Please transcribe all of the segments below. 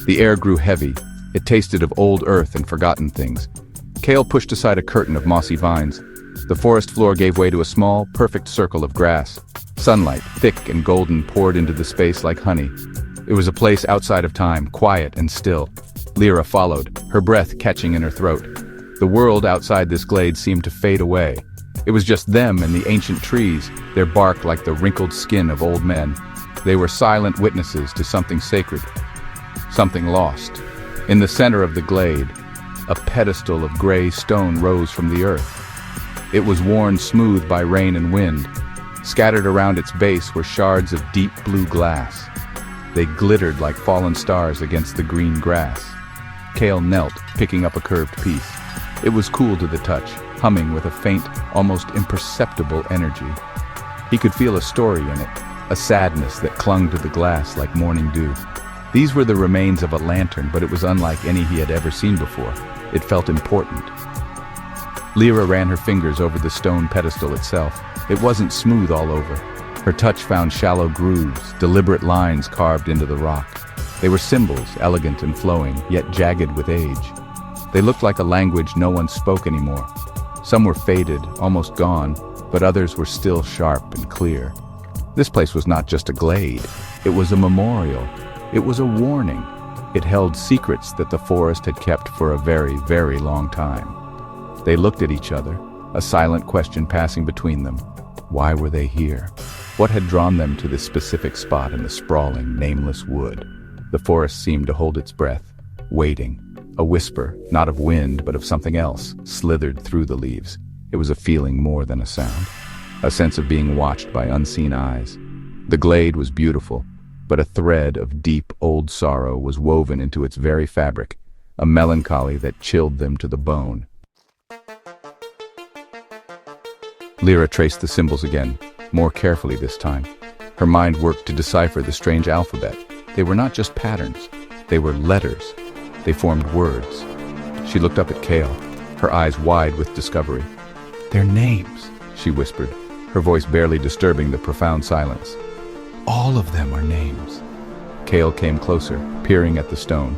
The air grew heavy. It tasted of old earth and forgotten things. Kael pushed aside a curtain of mossy vines. The forest floor gave way to a small, perfect circle of grass. Sunlight, thick and golden, poured into the space like honey. It was a place outside of time, quiet and still. Lira followed, her breath catching in her throat. The world outside this glade seemed to fade away. It was just them and the ancient trees, their bark like the wrinkled skin of old men. They were silent witnesses to something sacred, something lost. In the center of the glade, a pedestal of gray stone rose from the earth. It was worn smooth by rain and wind. Scattered around its base were shards of deep blue glass. They glittered like fallen stars against the green grass. Kael knelt, picking up a curved piece. It was cool to the touch, humming with a faint, almost imperceptible energy. He could feel a story in it, a sadness that clung to the glass like morning dew. These were the remains of a lantern, but it was unlike any he had ever seen before. It felt important. Lira ran her fingers over the stone pedestal itself. It wasn't smooth all over. Her touch found shallow grooves, deliberate lines carved into the rock. They were symbols, elegant and flowing, yet jagged with age. They looked like a language no one spoke anymore. Some were faded, almost gone, but others were still sharp and clear. This place was not just a glade. It was a memorial. It was a warning. It held secrets that the forest had kept for a very, very long time. They looked at each other, a silent question passing between them. Why were they here? What had drawn them to this specific spot in the sprawling, nameless wood? The forest seemed to hold its breath, waiting. A whisper, not of wind but of something else, slithered through the leaves. It was a feeling more than a sound, a sense of being watched by unseen eyes. The glade was beautiful, but a thread of deep, old sorrow was woven into its very fabric, a melancholy that chilled them to the bone. Lira traced the symbols again, more carefully this time. Her mind worked to decipher the strange alphabet. They were not just patterns, they were letters. They formed words. She looked up at Kael, her eyes wide with discovery. "They're names," she whispered, her voice barely disturbing the profound silence. "All of them are names." Kael came closer, peering at the stone.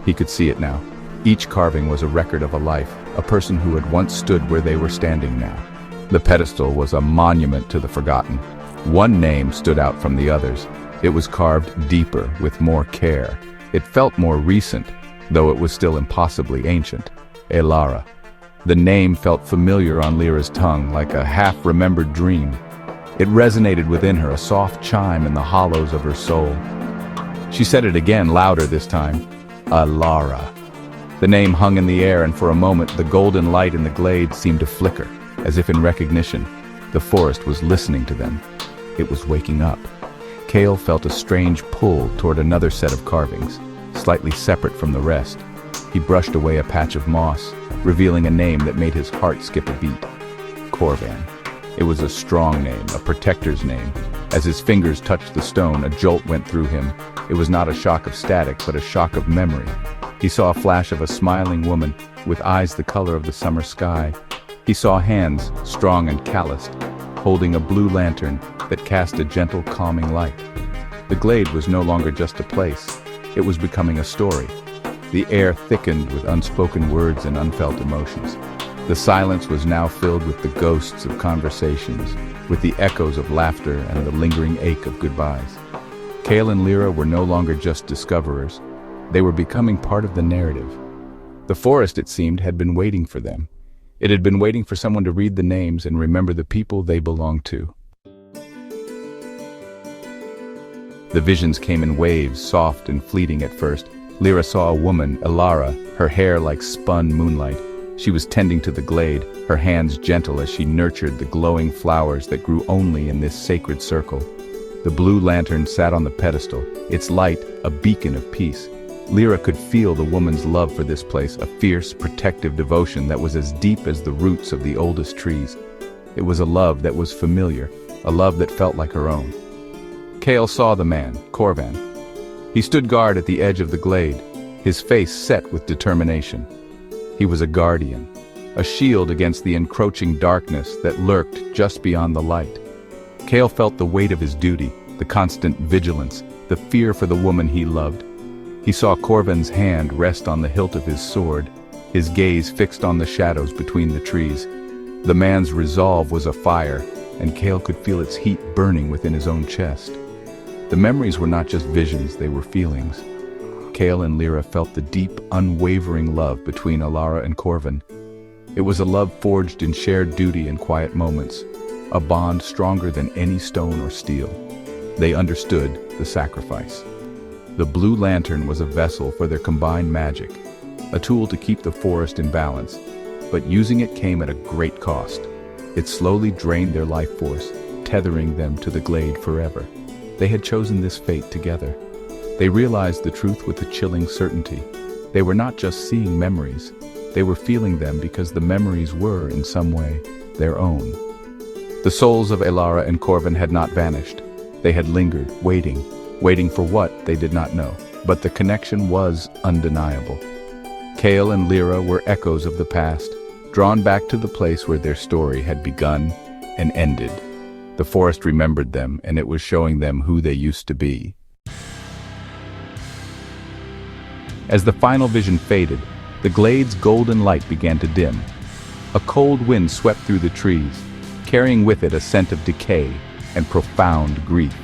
He could see it now. Each carving was a record of a life, a person who had once stood where they were standing now. The pedestal was a monument to the forgotten. One name stood out from the others. It was carved deeper, with more care. It felt more recent, though it was still impossibly ancient. Elara. The name felt familiar on Lira's tongue, like a half-remembered dream. It resonated within her, a soft chime in the hollows of her soul. She said it again, louder this time. Elara. The name hung in the air, and for a moment the golden light in the glade seemed to flicker, as if in recognition. The forest was listening to them. It was waking up. Kael felt a strange pull toward another set of carvings, slightly separate from the rest. He brushed away a patch of moss, revealing a name that made his heart skip a beat. Corvan. It was a strong name, a protector's name. As his fingers touched the stone, a jolt went through him. It was not a shock of static, but a shock of memory. He saw a flash of a smiling woman, with eyes the color of the summer sky. He saw hands, strong and calloused, holding a blue lantern that cast a gentle, calming light. The glade was no longer just a place. It was becoming a story. The air thickened with unspoken words and unfelt emotions. The silence was now filled with the ghosts of conversations, with the echoes of laughter and the lingering ache of goodbyes. Kael and Lira were no longer just discoverers. They were becoming part of the narrative. The forest, it seemed, had been waiting for them. It had been waiting for someone to read the names and remember the people they belonged to. The visions came in waves, soft and fleeting at first. Lira saw a woman, Elara, her hair like spun moonlight. She was tending to the glade, her hands gentle as she nurtured the glowing flowers that grew only in this sacred circle. The blue lantern sat on the pedestal, its light a beacon of peace. Lira could feel the woman's love for this place, a fierce, protective devotion that was as deep as the roots of the oldest trees. It was a love that was familiar, a love that felt like her own. Kael saw the man, Corvan. He stood guard at the edge of the glade, his face set with determination. He was a guardian, a shield against the encroaching darkness that lurked just beyond the light. Kael felt the weight of his duty, the constant vigilance, the fear for the woman he loved. He saw Corvin's hand rest on the hilt of his sword, his gaze fixed on the shadows between the trees. The man's resolve was afire, and Kael could feel its heat burning within his own chest. The memories were not just visions, they were feelings. Kael and Lira felt the deep, unwavering love between Elara and Corvin. It was a love forged in shared duty and quiet moments, a bond stronger than any stone or steel. They understood the sacrifice. The blue lantern was a vessel for their combined magic, a tool to keep the forest in balance, but using it came at a great cost. It slowly drained their life force, tethering them to the glade forever. They had chosen this fate together. They realized the truth with a chilling certainty. They were not just seeing memories, they were feeling them because the memories were, in some way, their own. The souls of Elara and Corvin had not vanished. They had lingered, waiting for what they did not know. But the connection was undeniable. Kael and Lira were echoes of the past, drawn back to the place where their story had begun and ended. The forest remembered them, and it was showing them who they used to be. As the final vision faded, the glade's golden light began to dim. A cold wind swept through the trees, carrying with it a scent of decay and profound grief.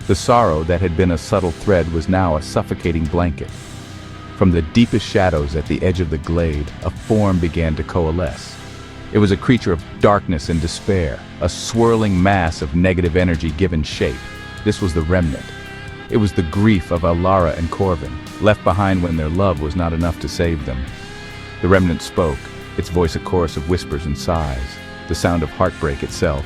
The sorrow that had been a subtle thread was now a suffocating blanket. From the deepest shadows at the edge of the glade, a form began to coalesce. It was a creature of darkness and despair, a swirling mass of negative energy given shape. This was the Remnant. It was the grief of Elara and Corvin, left behind when their love was not enough to save them. The Remnant spoke, its voice a chorus of whispers and sighs, the sound of heartbreak itself.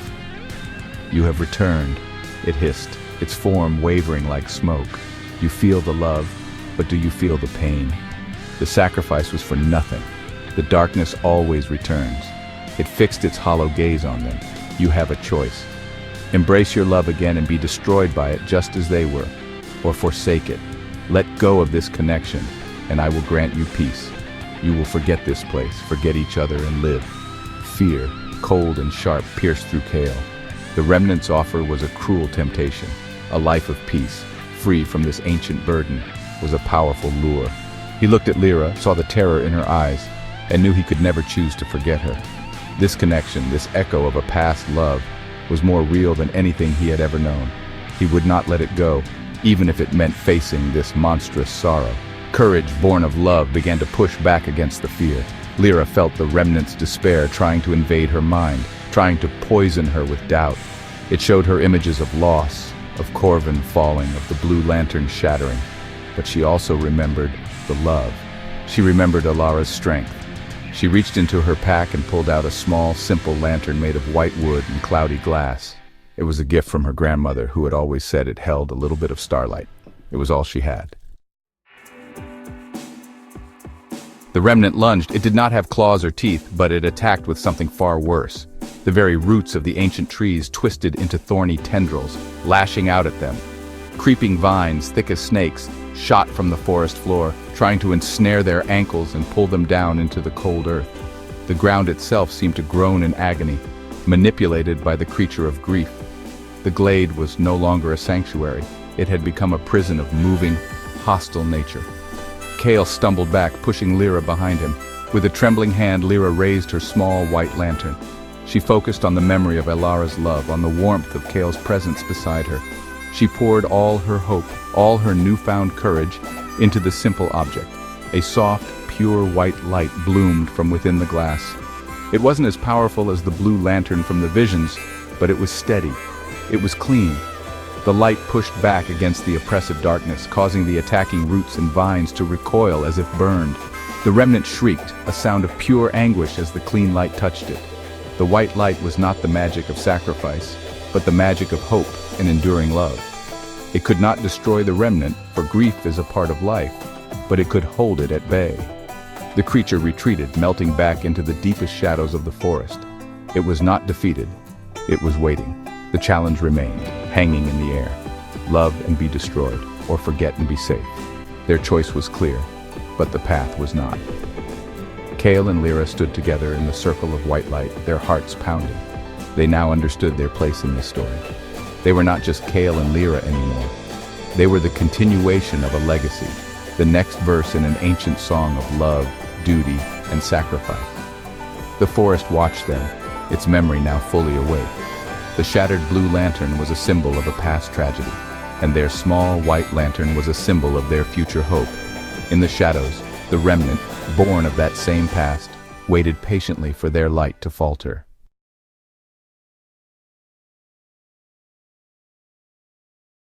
"You have returned," it hissed, its form wavering like smoke. "You feel the love, but do you feel the pain? The sacrifice was for nothing. The darkness always returns." It fixed its hollow gaze on them. "You have a choice. Embrace your love again and be destroyed by it just as they were, or forsake it. Let go of this connection, and I will grant you peace. You will forget this place, forget each other, and live." Fear, cold and sharp, pierced through Kael. The Remnant's offer was a cruel temptation. A life of peace, free from this ancient burden, was a powerful lure. He looked at Lira, saw the terror in her eyes, and knew he could never choose to forget her. This connection, this echo of a past love, was more real than anything he had ever known. He would not let it go, even if it meant facing this monstrous sorrow. Courage born of love began to push back against the fear. Lira felt the Remnant's despair trying to invade her mind, trying to poison her with doubt. It showed her images of loss, of Corvin falling, of the blue lantern shattering. But she also remembered the love. She remembered Elara's strength. She reached into her pack and pulled out a small, simple lantern made of white wood and cloudy glass. It was a gift from her grandmother, who had always said it held a little bit of starlight. It was all she had. The Remnant lunged. It did not have claws or teeth, but it attacked with something far worse. The very roots of the ancient trees twisted into thorny tendrils, lashing out at them. Creeping vines, thick as snakes, shot from the forest floor, trying to ensnare their ankles and pull them down into the cold earth. The ground itself seemed to groan in agony, manipulated by the creature of grief. The glade was no longer a sanctuary. It had become a prison of moving, hostile nature. Kael stumbled back, pushing Lira behind him. With a trembling hand, Lira raised her small white lantern. She focused on the memory of Elara's love, on the warmth of Kael's presence beside her. She poured all her hope, all her newfound courage, into the simple object. A soft, pure white light bloomed from within the glass. It wasn't as powerful as the blue lantern from the visions, but it was steady. It was clean. The light pushed back against the oppressive darkness, causing the attacking roots and vines to recoil as if burned. The Remnant shrieked, a sound of pure anguish as the clean light touched it. The white light was not the magic of sacrifice, but the magic of hope and enduring love. It could not destroy the Remnant, for grief is a part of life, but it could hold it at bay. The creature retreated, melting back into the deepest shadows of the forest. It was not defeated. It was waiting. The challenge remained, hanging in the air. Love and be destroyed, or forget and be safe. Their choice was clear, but the path was not. Kael and Lira stood together in the circle of white light, their hearts pounding. They now understood their place in this story. They were not just Kael and Lira anymore. They were the continuation of a legacy, the next verse in an ancient song of love, duty, and sacrifice. The forest watched them, its memory now fully awake. The shattered blue lantern was a symbol of a past tragedy, and their small white lantern was a symbol of their future hope. In the shadows, the remnant, born of that same past, waited patiently for their light to falter.